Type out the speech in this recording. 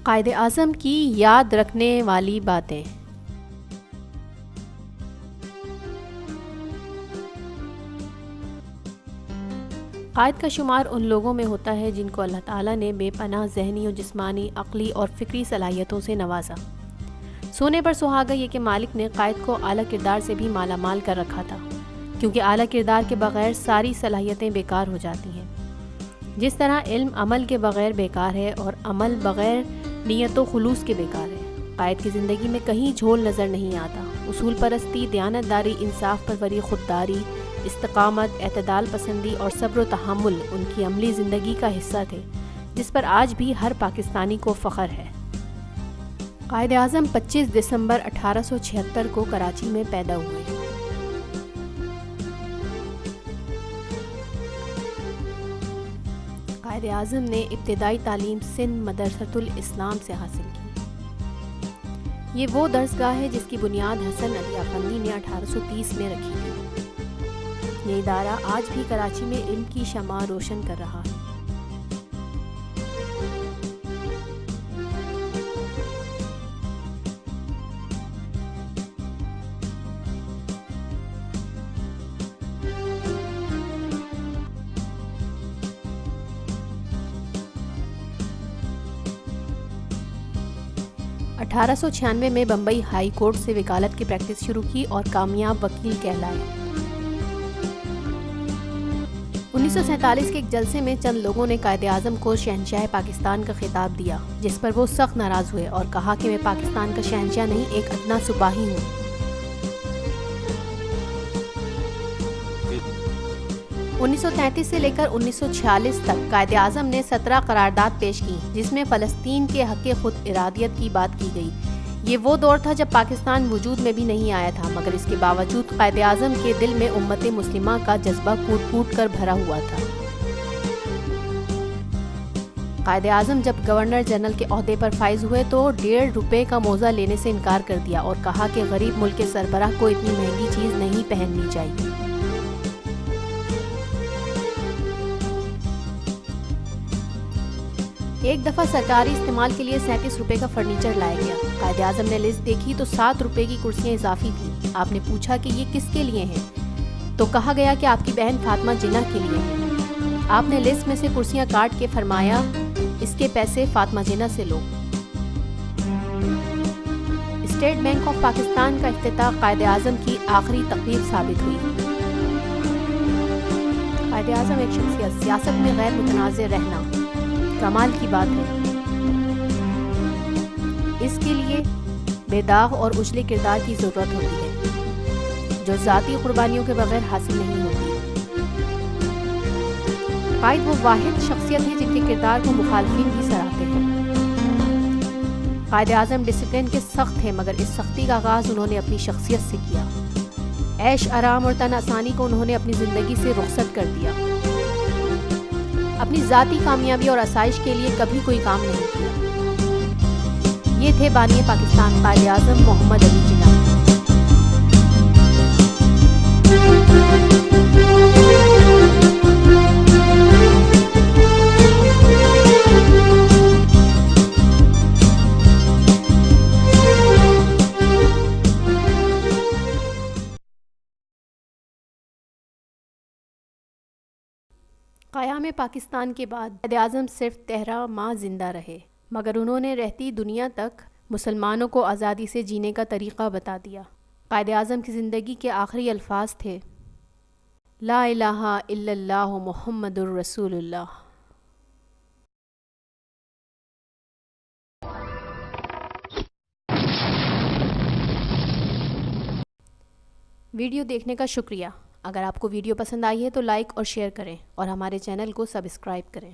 قائد اعظم کی یاد رکھنے والی باتیں۔ قائد کا شمار ان لوگوں میں ہوتا ہے جن کو اللہ تعالیٰ نے بے پناہ ذہنی و جسمانی، عقلی اور فکری صلاحیتوں سے نوازا۔ سونے پر سہاگا یہ کہ مالک نے قائد کو اعلیٰ کردار سے بھی مالا مال کر رکھا تھا، کیونکہ اعلیٰ کردار کے بغیر ساری صلاحیتیں بیکار ہو جاتی ہیں۔ جس طرح علم عمل کے بغیر بیکار ہے اور عمل بغیر نیت و خلوص کے بیکار ہے۔ قائد کی زندگی میں کہیں جھول نظر نہیں آتا۔ اصول پرستی، دیانتداری، انصاف پروری، خودداری، استقامت، اعتدال پسندی اور صبر و تحمل ان کی عملی زندگی کا حصہ تھے، جس پر آج بھی ہر پاکستانی کو فخر ہے۔ قائد اعظم 25 دسمبر 1876 کو کراچی میں پیدا ہوئے۔ قائد اعظم نے ابتدائی تعلیم سندھ مدرسۃ الاسلام سے حاصل کی۔ یہ وہ درسگاہ ہے جس کی بنیاد حسن علی افندی نے 1830 میں رکھی تھی۔ یہ ادارہ آج بھی کراچی میں علم کی شمع روشن کر رہا ہے۔ اٹھارہ سو 96 میں بمبئی ہائی کورٹ سے وکالت کی پریکٹس شروع کی اور کامیاب وکیل کہلائے۔ 1947 کے ایک جلسے میں چند لوگوں نے قائد اعظم کو شہنشاہ پاکستان کا خطاب دیا، جس پر وہ سخت ناراض ہوئے اور کہا کہ میں پاکستان کا شہنشاہ نہیں، ایک ادنا سپاہی ہوں۔ 1933 سے لے کر 1946 تک قائد اعظم نے 17 قرارداد پیش کی، جس میں فلسطین کے حق خود ارادیت کی بات کی گئی۔ یہ وہ دور تھا جب پاکستان وجود میں بھی نہیں آیا تھا، مگر اس کے باوجود قائد اعظم کے دل میں امت مسلمہ کا جذبہ کوٹ کوٹ کر بھرا ہوا تھا۔ قائد اعظم جب گورنر جنرل کے عہدے پر فائز ہوئے تو 1.5 روپے کا موزہ لینے سے انکار کر دیا اور کہا کہ غریب ملک کے سربراہ کو اتنی مہنگی چیز نہیں پہننی چاہیے۔ ایک دفعہ سرکاری استعمال کے لیے 37 روپے کا فرنیچر لایا گیا۔ قائد اعظم نے لسٹ دیکھی تو 7 روپے کی کرسیاں اضافی تھیں۔ آپ نے پوچھا کہ یہ کس کے لیے ہیں، تو کہا گیا کہ آپ کی بہن فاطمہ جناح کے لیے ہیں۔ آپ نے لسٹ میں سے کرسیاں کاٹ کے فرمایا، اس کے پیسے فاطمہ جناح سے لو۔ اسٹیٹ بینک آف پاکستان کا افتتاح قائد اعظم کی آخری تقریب ثابت ہوئی۔ قائد اعظم ایک شخصیت، سیاست میں غیر متنازع رہنا کمال کی بات ہے۔ اس کے لیے بے داغ اور اجلے کردار کی ضرورت ہوتی ہے، جو ذاتی قربانیوں کے بغیر حاصل نہیں ہوتی۔ قائد وہ واحد شخصیت ہے جن کے کردار کو مخالفین بھی سراہتے ہیں۔ قائد اعظم ڈسپلن کے سخت ہیں، مگر اس سختی کا آغاز انہوں نے اپنی شخصیت سے کیا۔ عیش آرام اور تن آسانی کو انہوں نے اپنی زندگی سے رخصت کر دیا۔ اپنی ذاتی کامیابی اور آسائش کے لیے کبھی کوئی کام نہیں کیا۔ یہ تھے بانی پاکستان قائد اعظم محمد علی جناح۔ قیام پاکستان کے بعد قائد اعظم صرف 13 ماہ زندہ رہے، مگر انہوں نے رہتی دنیا تک مسلمانوں کو آزادی سے جینے کا طریقہ بتا دیا۔ قائد اعظم کی زندگی کے آخری الفاظ تھے، لا الہ الا اللہ محمد الرسول اللہ۔ ویڈیو دیکھنے کا شکریہ۔ اگر آپ کو ویڈیو پسند آئی ہے تو لائک اور شیئر کریں اور ہمارے چینل کو سبسکرائب کریں۔